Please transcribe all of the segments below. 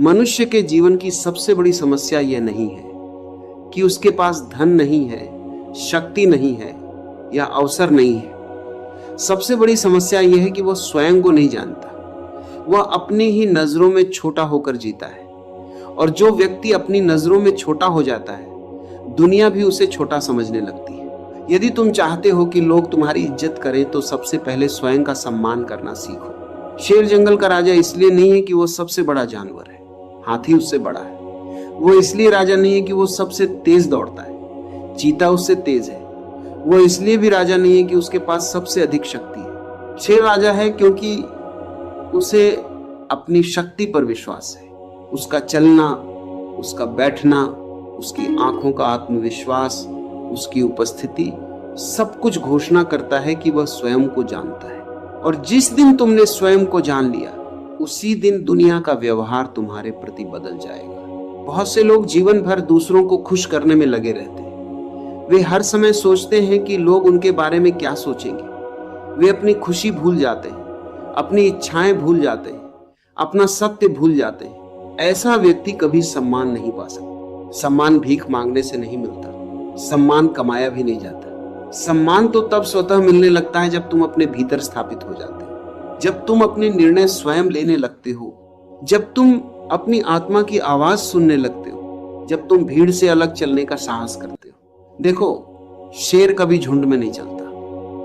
मनुष्य के जीवन की सबसे बड़ी समस्या यह नहीं है कि उसके पास धन नहीं है, शक्ति नहीं है या अवसर नहीं है। सबसे बड़ी समस्या यह है कि वह स्वयं को नहीं जानता। वह अपनी ही नजरों में छोटा होकर जीता है, और जो व्यक्ति अपनी नजरों में छोटा हो जाता है, दुनिया भी उसे छोटा समझने लगती है। यदि तुम चाहते हो कि लोग तुम्हारी इज्जत करें तो सबसे पहले स्वयं का सम्मान करना सीखो। शेर जंगल का राजा इसलिए नहीं है कि वो सबसे बड़ा जानवर है, हाथी उससे बड़ा है। वो इसलिए राजा नहीं है कि वो सबसे तेज दौड़ता है, चीता उससे तेज है। वो इसलिए भी राजा नहीं है कि उसके पास सबसे अधिक शक्ति है। शेर राजा है क्योंकि उसे अपनी शक्ति पर विश्वास है। उसका चलना, उसका बैठना, उसकी आंखों का आत्मविश्वास, उसकी उपस्थिति सब कुछ घोषणा करता है कि वह स्वयं को जानता है। और जिस दिन तुमने स्वयं को जान लिया, उसी दिन दुनिया का व्यवहार तुम्हारे प्रति बदल जाएगा। बहुत से लोग जीवन भर दूसरों को खुश करने में लगे रहते हैं। वे हर समय सोचते हैं कि लोग उनके बारे में क्या सोचेंगे। वे अपनी खुशी भूल जाते हैं, अपनी इच्छाएं भूल जाते हैं, अपना सत्य भूल जाते हैं। ऐसा व्यक्ति कभी सम्मान नहीं पा सकता। सम्मान भीख मांगने से नहीं मिलता, सम्मान कमाया भी नहीं जाता। सम्मान तो तब स्वतः मिलने लगता है जब तुम अपने भीतर स्थापित हो जाते हो, जब तुम अपने निर्णय स्वयं लेने लगते हो, जब तुम अपनी आत्मा की आवाज सुनने लगते हो, जब तुम भीड़ से अलग चलने का साहस करते हो। देखो, शेर कभी झुंड में नहीं चलता,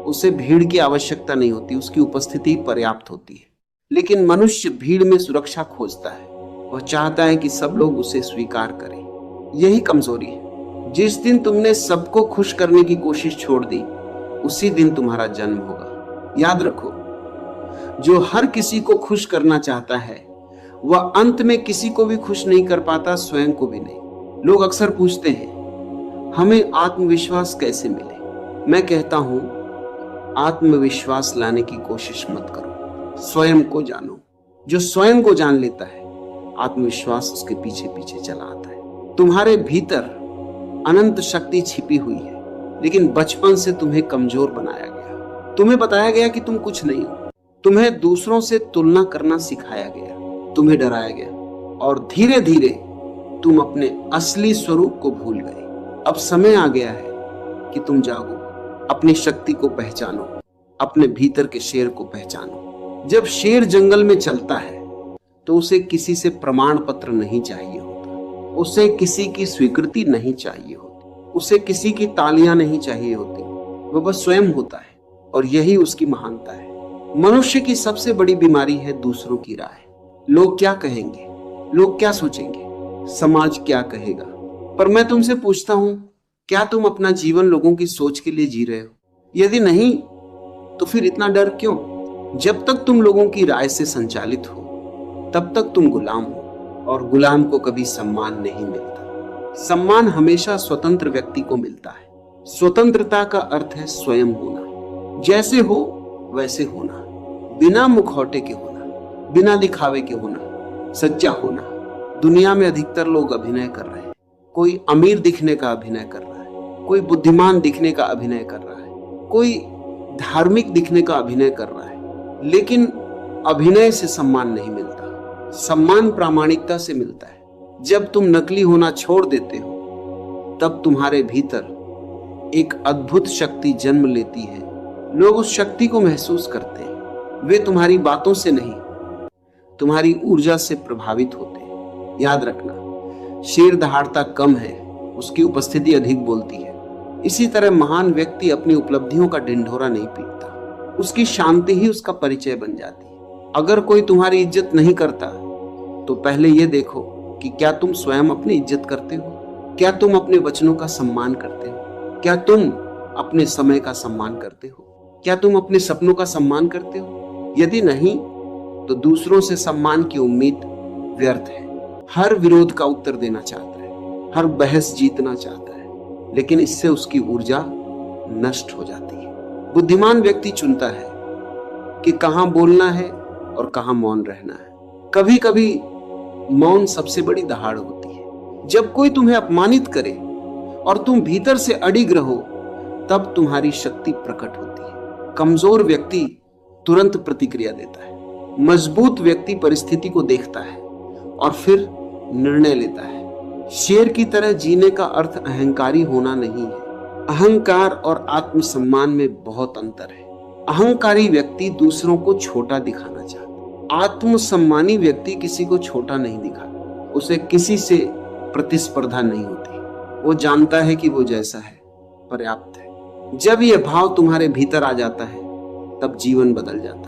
उसे भीड़ की आवश्यकता नहीं होती, उसकी उपस्थिति पर्याप्त होती है। लेकिन मनुष्य भीड़ में सुरक्षा खोजता है। वह चाहता है कि सब लोग उसे स्वीकार करें। यही कमजोरी है। जिस दिन तुमने सबको खुश करने की कोशिश छोड़ दी, उसी दिन तुम्हारा जन्म होगा। याद रखो, जो हर किसी को खुश करना चाहता है, वह अंत में किसी को भी खुश नहीं कर पाता, स्वयं को भी नहीं। लोग अक्सर पूछते हैं, हमें आत्मविश्वास कैसे मिले? मैं कहता हूं, आत्मविश्वास लाने की कोशिश मत करो, स्वयं को जानो। जो स्वयं को जान लेता है, आत्मविश्वास उसके पीछे पीछे चला आता है। तुम्हारे भीतर अनंत शक्ति छिपी हुई है, लेकिन बचपन से तुम्हें कमजोर बनाया गया। तुम्हें बताया गया कि तुम कुछ नहीं हो। तुम्हें दूसरों से तुलना करना सिखाया गया, तुम्हें डराया गया, और धीरे धीरे तुम अपने असली स्वरूप को भूल गए। अब समय आ गया है कि तुम जागो, अपनी शक्ति को पहचानो, अपने भीतर के शेर को पहचानो। जब शेर जंगल में चलता है तो उसे किसी से प्रमाण पत्र नहीं चाहिए होता, उसे किसी की स्वीकृति नहीं चाहिए होती, उसे किसी की तालियां नहीं चाहिए होती। वह बस स्वयं होता है, और यही उसकी महानता है। मनुष्य की सबसे बड़ी बीमारी है दूसरों की राय। लोग क्या कहेंगे, लोग क्या सोचेंगे, समाज क्या कहेगा। पर मैं तुमसे पूछता हूं, क्या तुम अपना जीवन लोगों की सोच के लिए जी रहे हो? यदि नहीं, तो फिर इतना डर क्यों? जब तक तुम लोगों की राय से संचालित हो, तब तक तुम गुलाम हो, और गुलाम को कभी सम्मान नहीं मिलता। सम्मान हमेशा स्वतंत्र व्यक्ति को मिलता है। स्वतंत्रता का अर्थ है स्वयं होना, जैसे हो वैसे होना, बिना मुखौटे के होना, बिना दिखावे के होना, सच्चा होना। दुनिया में अधिकतर लोग अभिनय कर रहे हैं। कोई अमीर दिखने का अभिनय कर रहा है, कोई बुद्धिमान दिखने का अभिनय कर रहा है, कोई धार्मिक दिखने का अभिनय कर रहा है। लेकिन अभिनय से सम्मान नहीं मिलता। सम्मान प्रामाणिकता से मिलता है। जब तुम नकली होना छोड़ देते हो, तब तुम्हारे भीतर एक अद्भुत शक्ति जन्म लेती है। लोग उस शक्ति को महसूस करते हैं। वे तुम्हारी बातों से नहीं, तुम्हारी ऊर्जा से प्रभावित होते हैं। याद रखना, शेर दहाड़ता कम है, उसकी उपस्थिति अधिक बोलती है। इसी तरह महान व्यक्ति अपनी उपलब्धियों का ढिंढोरा नहीं पीटता, उसकी शांति ही उसका परिचय बन जाती है। अगर कोई तुम्हारी इज्जत नहीं करता, तो पहले यह देखो कि क्या तुम स्वयं अपनी इज्जत करते हो? क्या तुम अपने वचनों का सम्मान करते हो? क्या तुम अपने समय का सम्मान करते हो? क्या तुम अपने सपनों का सम्मान करते हो? यदि नहीं, तो दूसरों से सम्मान की उम्मीद व्यर्थ है। हर विरोध का उत्तर देना चाहता है, हर बहस जीतना चाहता है, लेकिन इससे उसकी ऊर्जा नष्ट हो जाती है। बुद्धिमान व्यक्ति चुनता है कि कहां बोलना है और कहां मौन रहना है। कभी कभी मौन सबसे बड़ी दहाड़ होती है। जब कोई तुम्हें अपमानित करे और तुम भीतर से अडिग रहो, तब तुम्हारी शक्ति प्रकट होती है। कमजोर व्यक्ति तुरंत प्रतिक्रिया देता है, मजबूत व्यक्ति परिस्थिति को देखता है और फिर निर्णय लेता है। शेर की तरह जीने का अर्थ अहंकारी होना नहीं है। अहंकार और आत्मसम्मान में बहुत अंतर है। अहंकारी व्यक्ति दूसरों को छोटा दिखाना चाहता है। आत्मसम्मानी व्यक्ति किसी को छोटा नहीं दिखाता। उसे किसी से प्रतिस्पर्धा नहीं होती। वो जानता है कि वो जैसा है पर्याप्त है। जब यह भाव तुम्हारे भीतर आ जाता है तब जीवन बदल जाता है।